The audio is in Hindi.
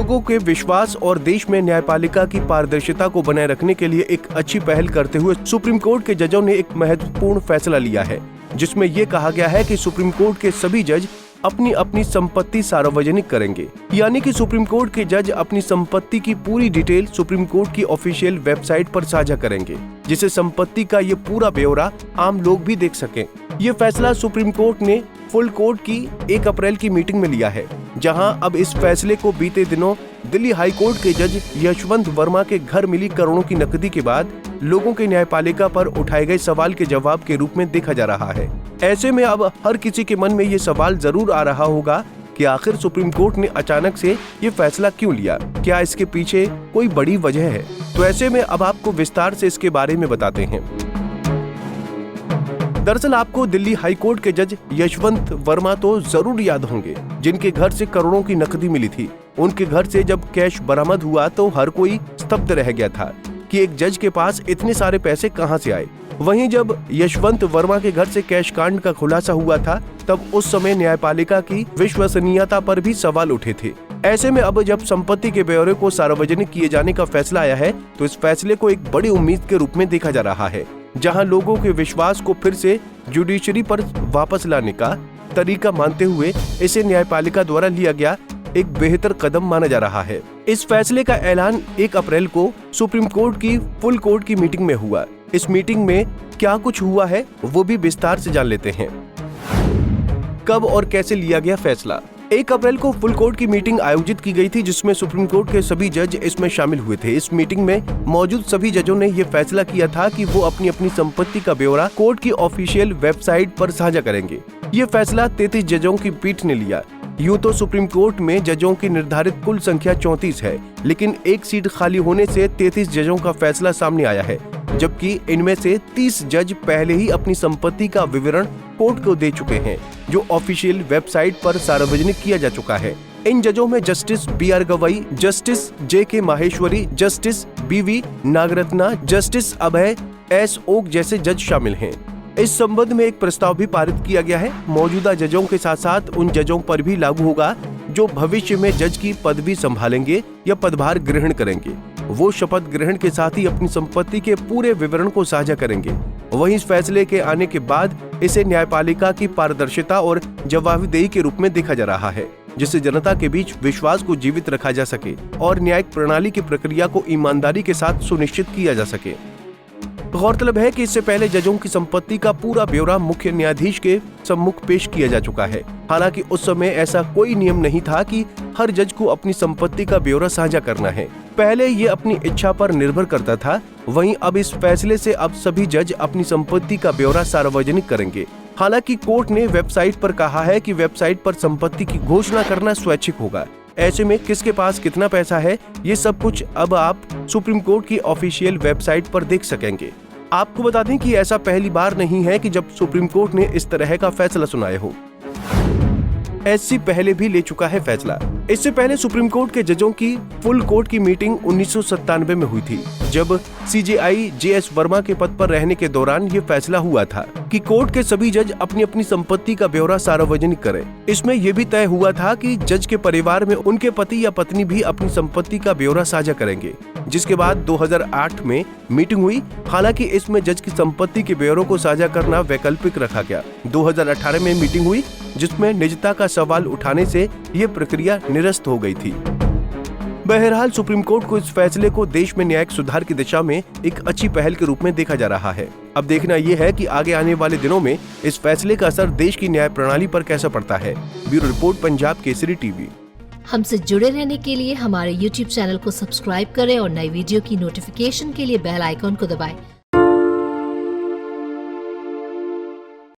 लोगों के विश्वास और देश में न्यायपालिका की पारदर्शिता को बनाए रखने के लिए एक अच्छी पहल करते हुए सुप्रीम कोर्ट के जजों ने एक महत्वपूर्ण फैसला लिया है, जिसमें ये कहा गया है कि सुप्रीम कोर्ट के सभी जज अपनी अपनी संपत्ति सार्वजनिक करेंगे। यानी कि सुप्रीम कोर्ट के जज अपनी संपत्ति की पूरी डिटेल सुप्रीम कोर्ट की ऑफिशियल वेबसाइट पर साझा करेंगे, जिससे संपत्ति का ये पूरा ब्यौरा आम लोग भी देख सकें। ये फैसला सुप्रीम कोर्ट ने फुल कोर्ट की 1 अप्रैल की मीटिंग में लिया है, जहां अब इस फैसले को बीते दिनों दिल्ली हाई कोर्ट के जज यशवंत वर्मा के घर मिली करोड़ों की नकदी के बाद लोगों के न्यायपालिका पर उठाए गए सवाल के जवाब के रूप में देखा जा रहा है। ऐसे में अब हर किसी के मन में ये सवाल जरूर आ रहा होगा कि आखिर सुप्रीम कोर्ट ने अचानक से ये फैसला क्यों लिया, क्या इसके पीछे कोई बड़ी वजह है? तो ऐसे में अब आपको विस्तार से इसके बारे में बताते हैं। दरअसल आपको दिल्ली हाई कोर्ट के जज यशवंत वर्मा तो जरूर याद होंगे, जिनके घर से करोड़ों की नकदी मिली थी। उनके घर से जब कैश बरामद हुआ तो हर कोई स्तब्ध रह गया था कि एक जज के पास इतने सारे पैसे कहां से आए। वहीं जब यशवंत वर्मा के घर से कैश कांड का खुलासा हुआ था, तब उस समय न्यायपालिका की विश्वसनीयता पर भी सवाल उठे थे। ऐसे में अब जब संपत्ति के ब्यौरे को सार्वजनिक किए जाने का फैसला आया है, तो इस फैसले को एक बड़ी उम्मीद के रूप में देखा जा रहा है, जहां लोगों के विश्वास को फिर से जुडिशरी पर वापस लाने का तरीका मानते हुए इसे न्यायपालिका द्वारा लिया गया एक बेहतर कदम माना जा रहा है। इस फैसले का ऐलान 1 अप्रैल को सुप्रीम कोर्ट की फुल कोर्ट की मीटिंग में हुआ। इस मीटिंग में क्या कुछ हुआ है वो भी विस्तार से जान लेते हैं। कब और कैसे लिया गया फैसला? 1 अप्रैल को फुल कोर्ट की मीटिंग आयोजित की गई थी, जिसमें सुप्रीम कोर्ट के सभी जज इसमें शामिल हुए थे। इस मीटिंग में मौजूद सभी जजों ने ये फैसला किया था कि वो अपनी अपनी संपत्ति का ब्यौरा कोर्ट की ऑफिशियल वेबसाइट पर साझा करेंगे। ये फैसला 33 जजों की पीठ ने लिया। यूँ तो सुप्रीम कोर्ट में जजों की निर्धारित कुल संख्या 34 है, लेकिन एक सीट खाली होने से 33 जजों का फैसला सामने आया है, जबकि इनमें से 30 जज पहले ही अपनी संपत्ति का विवरण कोर्ट को दे चुके हैं, जो ऑफिशियल वेबसाइट पर सार्वजनिक किया जा चुका है। इन जजों में justice BR Gavai, justice JK Maheshwari, justice BV Nagarathna, justice Abhay S Oka जैसे जज शामिल हैं। इस संबंध में एक प्रस्ताव भी पारित किया गया है। मौजूदा जजों के साथ साथ उन जजों पर भी लागू होगा जो भविष्य में जज की पदवी संभालेंगे या पदभार ग्रहण करेंगे। वो शपथ ग्रहण के साथ ही अपनी संपत्ति के पूरे विवरण को साझा करेंगे। वहीं इस फैसले के आने के बाद इसे न्यायपालिका की पारदर्शिता और जवाबदेही के रूप में देखा जा रहा है, जिससे जनता के बीच विश्वास को जीवित रखा जा सके और न्यायिक प्रणाली की प्रक्रिया को ईमानदारी के साथ सुनिश्चित किया जा सके। गौरतलब है कि इससे पहले जजों की संपत्ति का पूरा ब्यौरा मुख्य न्यायाधीश के सम्मुख पेश किया जा चुका है। हालांकि उस समय ऐसा कोई नियम नहीं था कि हर जज को अपनी संपत्ति का ब्यौरा साझा करना है। पहले ये अपनी इच्छा पर निर्भर करता था। वहीं अब इस फैसले से अब सभी जज अपनी संपत्ति का ब्यौरा सार्वजनिक करेंगे। हालांकि कोर्ट ने वेबसाइट पर कहा है कि वेबसाइट पर संपत्ति की घोषणा करना स्वैच्छिक होगा। ऐसे में किसके पास कितना पैसा है, ये सब कुछ अब आप सुप्रीम कोर्ट की ऑफिशियल वेबसाइट पर देख सकेंगे। आपको बता दें कि ऐसा पहली बार नहीं है कि जब सुप्रीम कोर्ट ने इस तरह का फैसला सुनाया हो। SC पहले भी ले चुका है फैसला। इससे पहले सुप्रीम कोर्ट के जजों की फुल कोर्ट की मीटिंग 1997 में हुई थी, जब CJI JS वर्मा के पद पर रहने के दौरान ये फैसला हुआ था कि कोर्ट के सभी जज अपनी अपनी संपत्ति का ब्यौरा सार्वजनिक करें। इसमें यह भी तय हुआ था कि जज के परिवार में उनके पति या पत्नी भी अपनी संपत्ति का ब्यौरा साझा करेंगे, जिसके बाद 2008 में मीटिंग हुई। हालांकि इसमें जज की संपत्ति के ब्यौरों को साझा करना वैकल्पिक रखा गया। 2018 में मीटिंग हुई, जिसमें निजता का सवाल उठाने से ये प्रक्रिया निरस्त हो गई थी। बहरहाल सुप्रीम कोर्ट को इस फैसले को देश में न्यायिक सुधार की दिशा में एक अच्छी पहल के रूप में देखा जा रहा है। अब देखना यह है कि आगे आने वाले दिनों में इस फैसले का असर देश की न्याय प्रणाली पर कैसा पड़ता है। Bureau report, Punjab Kesari TV. हमसे जुड़े रहने के लिए हमारे YouTube चैनल को सब्सक्राइब करें और नई वीडियो की नोटिफिकेशन के लिए बेल आइकॉन को दबाएं।